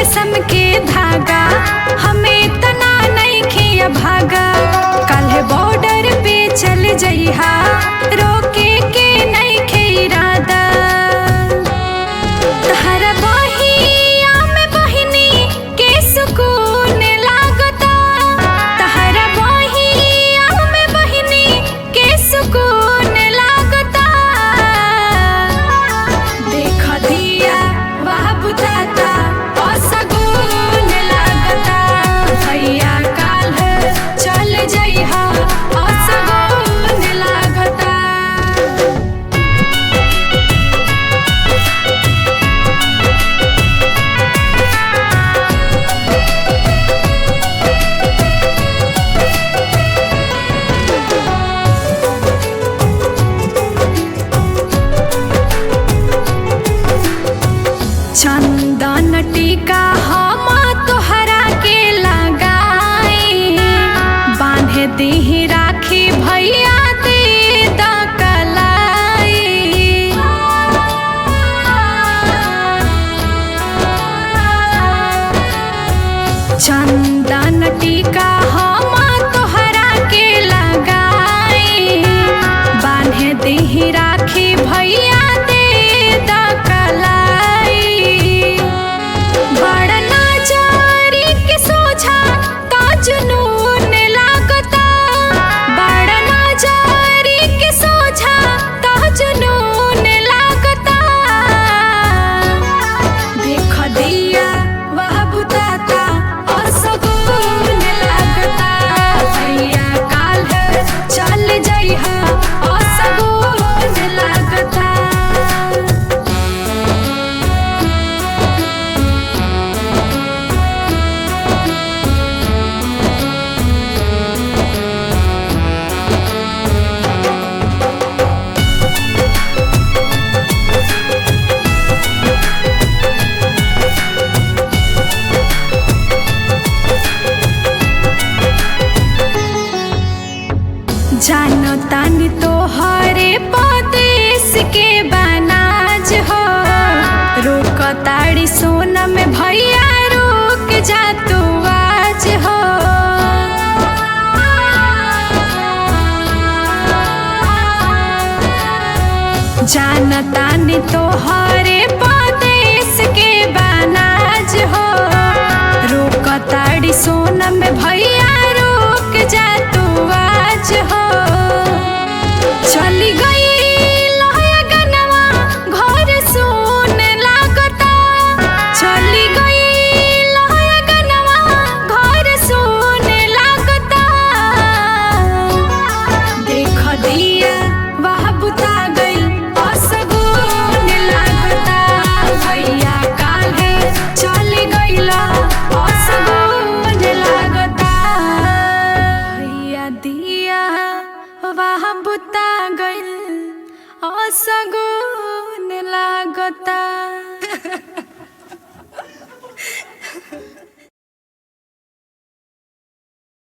रेशम के धागा हमें तना नहीं खिया भागा। काल्हे बॉर्डर पे चल जइहा रोके के नहीं खे इरादा। तहरा बहिया में बहिनी के सुकून लागता। तहरा बहिया में बहिनी के सुकून लागता। देख दिया वाह बुझाता असगुन लागता। भैया काल्हे चल जइहा असगुन लागता। चंदन टीका हम तोहरा के लगाई। बांधे दीही राखी भैया दे द कलाई। चंदन टीका हम तोहरा के लगाई। बांधे दीही राखी भैया दे द कलाई। बड़ नजरी के सोझा तो जुनून लागता। बड़ नजरी के सोझा तो जुनून लागता। देख दिया वह बुताता असगुन लागता। भैया काल्हे चल जइहा असगुन लागता। जानो तानी तोहरे परदेस के बनाज हो। रोक ताड़ी सोना में भैया रोक जा तू आज हो। जानो तानी तोहरे परदेस के बनाज हो। रोक ताड़ी सोना में भैया रोक जा तू आज हो। चली गई गनवा घर सुन लागता। चली गई गनवा घर सुन लागता। देख दिया वाह बुता गई असगुन लागता। भैया काल्हे चल गइला असगुन लागता। भैया दिया वाह बुता गइल असगुन लागता।